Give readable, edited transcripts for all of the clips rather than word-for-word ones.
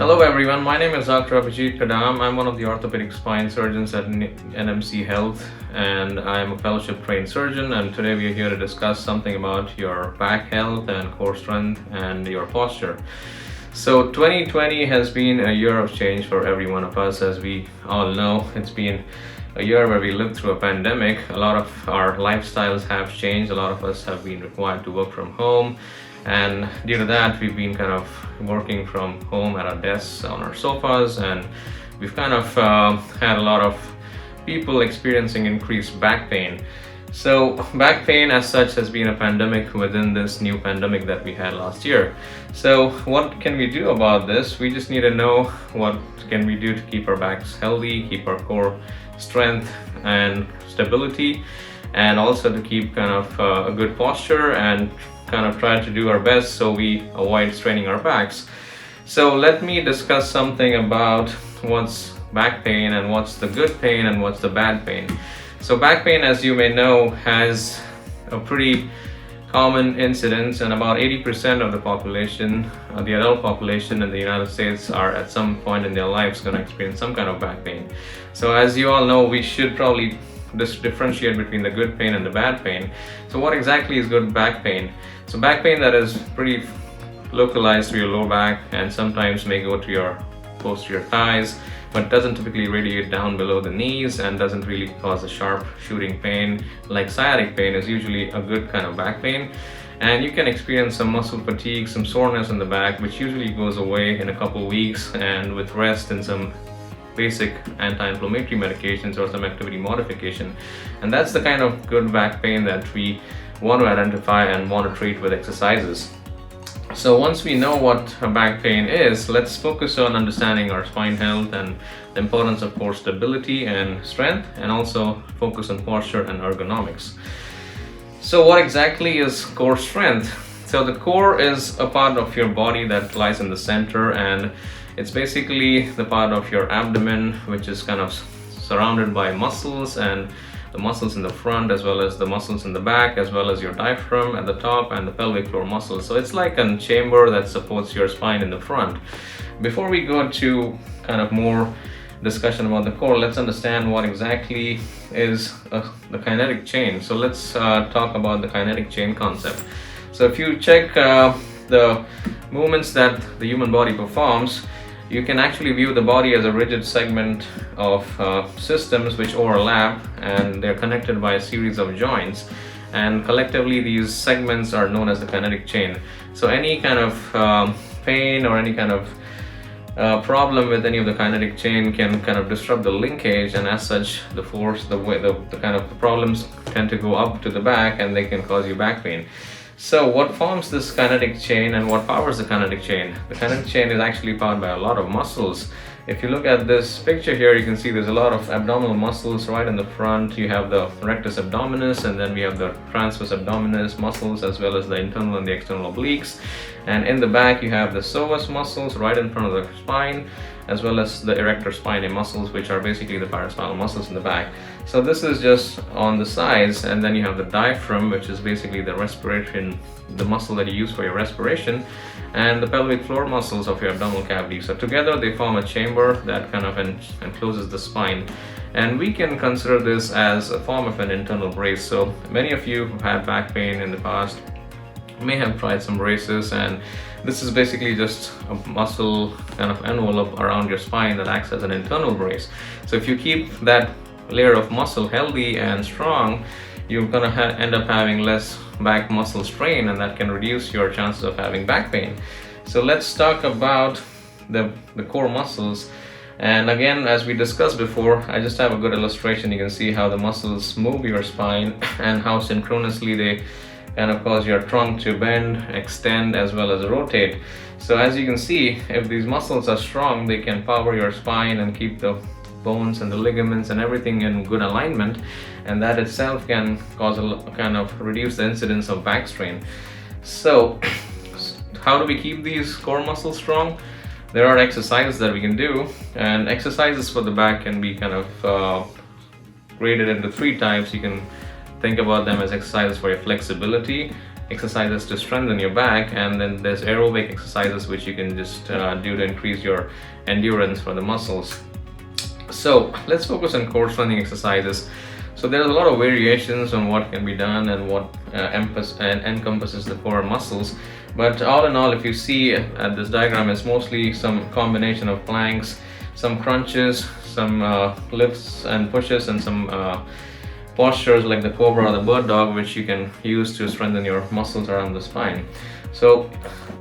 Hello everyone, my name is Dr. Abhijeet Kadam. I'm one of the orthopedic spine surgeons at NMC Health, and I'm a fellowship trained surgeon, and today we are here to discuss something about your back health and core strength and your posture. So 2020 has been a year of change for every one of us. As we all know, it's been a year where we lived through a pandemic. A lot of our lifestyles have changed. A lot of us have been required to work from home, and due to that we've been kind of working from home at our desks on our sofas, and we've kind of had a lot of people experiencing increased back pain. So back pain as such has been a pandemic within this new pandemic that we had last year. So what can we do about this? We just need to know what can we do to keep our backs healthy, keep our core strength and stability, and also to keep kind of a good posture and kind of try to do our best so we avoid straining our backs. So let me discuss something about what's back pain and what's the good pain and what's the bad pain. So back pain, as you may know, has a pretty common incidence, and about 80% of the population, the adult population in the United States, are at some point in their lives going to experience some kind of back pain. So as you all know, we should probably differentiate between the good pain and the bad pain. So what exactly is good back pain? So back pain that is pretty localized to your lower back and sometimes may go to your posterior thighs, but doesn't typically radiate down below the knees and doesn't really cause a sharp shooting pain like sciatic pain, is usually a good kind of back pain. And you can experience some muscle fatigue, some soreness in the back, which usually goes away in a couple weeks, and with rest and some basic anti-inflammatory medications or some activity modification. And that's the kind of good back pain that we want to identify and want to treat with exercises. So once we know what a back pain is, let's focus on understanding our spine health and the importance of core stability and strength, and also focus on posture and ergonomics. So what exactly is core strength? So the core is a part of your body that lies in the center, and it's basically the part of your abdomen which is kind of surrounded by muscles, and the muscles in the front as well as the muscles in the back, as well as your diaphragm at the top and the pelvic floor muscles. So it's like a chamber that supports your spine in the front. Before we go to kind of more discussion about the core, let's understand what exactly is the kinetic chain. So let's talk about the kinetic chain concept. So if you check the movements that the human body performs, you can actually view the body as a rigid segment of systems which overlap, and they're connected by a series of joints, and collectively these segments are known as the kinetic chain. So any kind of pain or any kind of problem with any of the kinetic chain can kind of disrupt the linkage, and as such the force, the kind of the problems tend to go up to the back, and they can cause you back pain. So what forms this kinetic chain and what powers the kinetic chain? The kinetic chain is actually powered by a lot of muscles. If you look at this picture here, you can see there's a lot of abdominal muscles right in the front. You have the rectus abdominis, and then we have the transverse abdominis muscles, as well as the internal and the external obliques. And in the back you have the psoas muscles right in front of the spine, as well as the erector spinae muscles, which are basically the paraspinal muscles in the back. So this is just on the sides, and then you have the diaphragm, which is basically the respiration, the muscle that you use for your respiration, and the pelvic floor muscles of your abdominal cavity. So together they form a chamber that kind of encloses the spine, and we can consider this as a form of an internal brace. So many of you who've had back pain in the past may have tried some braces, and this is basically just a muscle kind of envelope around your spine that acts as an internal brace. So if you keep that layer of muscle healthy and strong, you're going to end up having less back muscle strain, and that can reduce your chances of having back pain. So let's talk about the core muscles. And again, as we discussed before, I just have a good illustration. You can see how the muscles move your spine and how synchronously they kind of cause your trunk to bend, extend, as well as rotate. So as you can see, if these muscles are strong, they can power your spine and keep the bones and the ligaments and everything in good alignment, and that itself can cause a kind of reduce the incidence of back strain. So how do we keep these core muscles strong? There are exercises that we can do, and exercises for the back can be kind of graded into three types. You can think about them as exercises for your flexibility, exercises to strengthen your back, and then there's aerobic exercises which you can just do to increase your endurance for the muscles. So let's focus on core strengthening exercises. So there's a lot of variations on what can be done and what encompasses the core muscles. But all in all, if you see at this diagram, it's mostly some combination of planks, some crunches, some lifts and pushes, and some postures like the cobra or the bird dog, which you can use to strengthen your muscles around the spine. So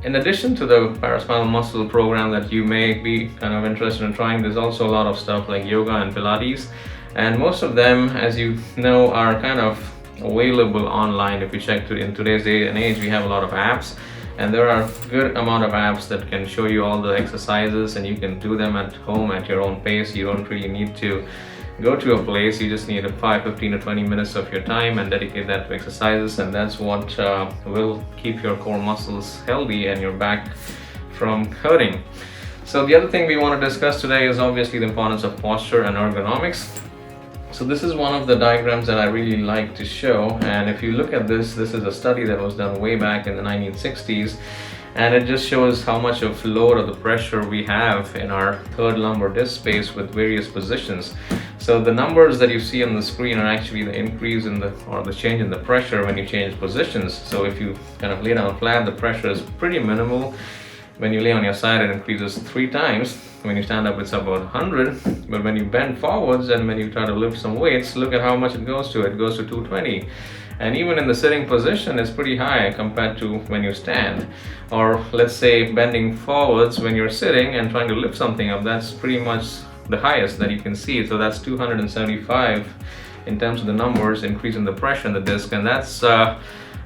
in addition to the paraspinal muscle program that you may be kind of interested in trying, there's also a lot of stuff like yoga and Pilates, and most of them, as you know, are kind of available online. If you check in today's day and age, we have a lot of apps, and there are a good amount of apps that can show you all the exercises, and you can do them at home at your own pace. You don't really need to go to a place. You just need 15 to 20 minutes of your time and dedicate that to exercises, and that's what will keep your core muscles healthy and your back from hurting. So the other thing we want to discuss today is obviously the importance of posture and ergonomics. So this is one of the diagrams that I really like to show, and if you look at this is a study that was done way back in the 1960s, and it just shows how much of load or the pressure we have in our third lumbar disc space with various positions. So the numbers that you see on the screen are actually the increase in the change in the pressure when you change positions. So if you kind of lay down flat, the pressure is pretty minimal. When you lay on your side, it increases 3 times. When you stand up, it's about 100. But when you bend forwards and when you try to lift some weights, look at how much it goes to. It goes to 220. And even in the sitting position, it's pretty high compared to when you stand. Or let's say bending forwards when you're sitting and trying to lift something up, that's pretty much the highest that you can see. So that's 275 in terms of the numbers, increase in the pressure in the disc, and that's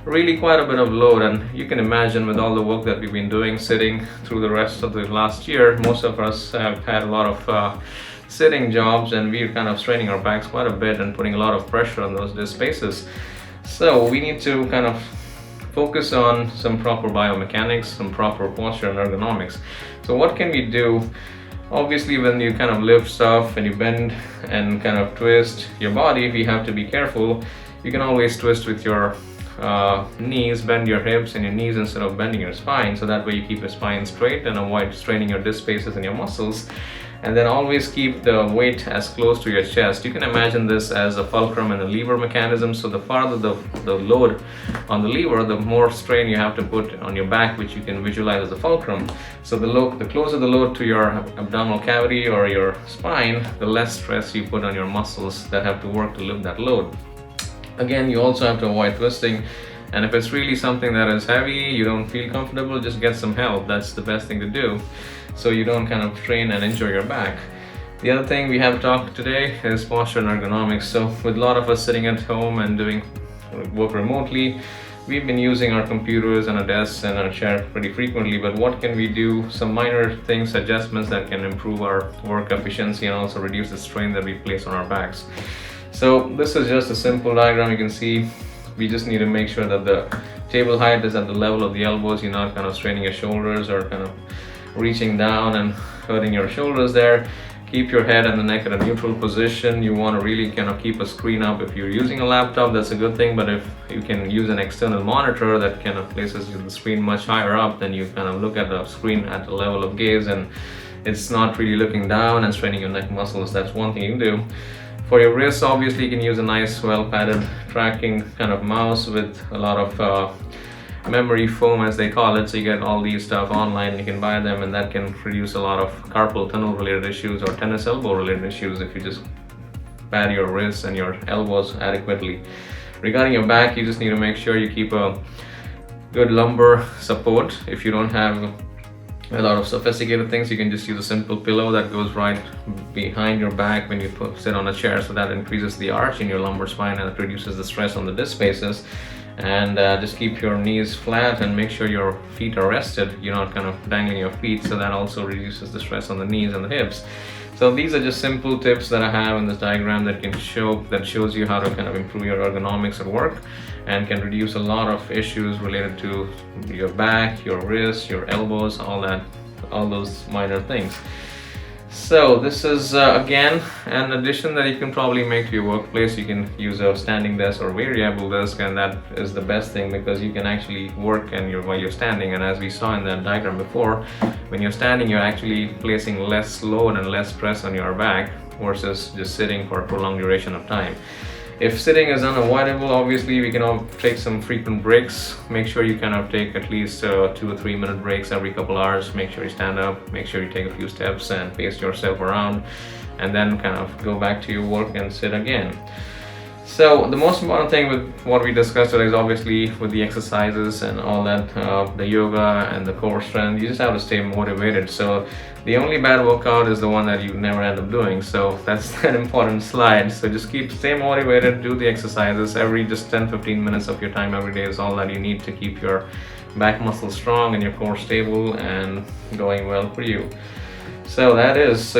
really quite a bit of load. And you can imagine, with all the work that we've been doing sitting through the rest of the last year, most of us have had a lot of sitting jobs, and we're kind of straining our backs quite a bit and putting a lot of pressure on those disc spaces. So we need to kind of focus on some proper biomechanics, some proper posture and ergonomics. So what can we do? Obviously, when you kind of lift stuff and you bend and kind of twist your body, we have to be careful. You can always twist with your knees, bend your hips and your knees instead of bending your spine, so that way you keep your spine straight and avoid straining your disc spaces and your muscles. And then always keep the weight as close to your chest. You can imagine this as a fulcrum and a lever mechanism. So the farther the load on the lever, the more strain you have to put on your back, which you can visualize as a fulcrum. So the closer the load to your abdominal cavity or your spine, the less stress you put on your muscles that have to work to lift that load. Again, you also have to avoid twisting. And if it's really something that is heavy, you don't feel comfortable, just get some help. That's the best thing to do, so you don't kind of strain and injure your back. The other thing we have talked today is posture and ergonomics. So with a lot of us sitting at home and doing work remotely, we've been using our computers and our desks and our chair pretty frequently, but what can we do? Some minor things, adjustments that can improve our work efficiency and also reduce the strain that we place on our backs. So this is just a simple diagram. You can see we just need to make sure that the table height is at the level of the elbows. You're not kind of straining your shoulders or kind of reaching down and hurting your shoulders there. Keep your head and the neck at a neutral position. You want to really kind of keep a screen up. If you're using a laptop, that's a good thing, but if you can use an external monitor that kind of places the screen much higher up, then you kind of look at the screen at the level of gaze and it's not really looking down and straining your neck muscles. That's one thing you can do. For your wrists, obviously you can use a nice well-padded tracking kind of mouse with a lot of memory foam, as they call it. So you get all these stuff online, you can buy them, and that can reduce a lot of carpal tunnel related issues or tennis elbow related issues if you just pad your wrists and your elbows adequately. Regarding your back, you just need to make sure you keep a good lumbar support. If you don't have a lot of sophisticated things, you can just use a simple pillow that goes right behind your back when you sit on a chair, so that increases the arch in your lumbar spine and it reduces the stress on the disc spaces. And just keep your knees flat and make sure your feet are rested. You're not kind of dangling your feet, so that also reduces the stress on the knees and the hips. So these are just simple tips that I have in this diagram that shows you how to kind of improve your ergonomics at work and can reduce a lot of issues related to your back, your wrists, your elbows, all those minor things. So this is again an addition that you can probably make to your workplace. You can use a standing desk or variable desk, and that is the best thing because you can actually work while you're standing. And as we saw in that diagram before, when you're standing, you're actually placing less load and less stress on your back versus just sitting for a prolonged duration of time. If sitting is unavoidable, obviously we can all take some frequent breaks. Make sure you kind of take at least 2 or 3 minute breaks every couple hours. Make sure you stand up, make sure you take a few steps and pace yourself around, and then kind of go back to your work and sit again. So the most important thing with what we discussed today is obviously with the exercises and all that, the yoga and the core strength, you just have to stay motivated. So the only bad workout is the one that you never end up doing. So that's an important slide. So just stay motivated, do the exercises every just 10-15 minutes of your time every day is all that you need to keep your back muscles strong and your core stable and going well for you. So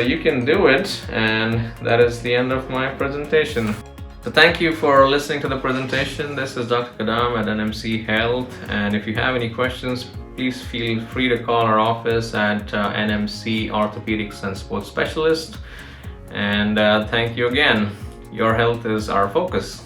you can do it, and that is the end of my presentation. So thank you for listening to the presentation. This is Dr. Kadam at NMC Health, and if you have any questions, please feel free to call our office at NMC Orthopedics and Sports Specialist. And thank you again. Your health is our focus.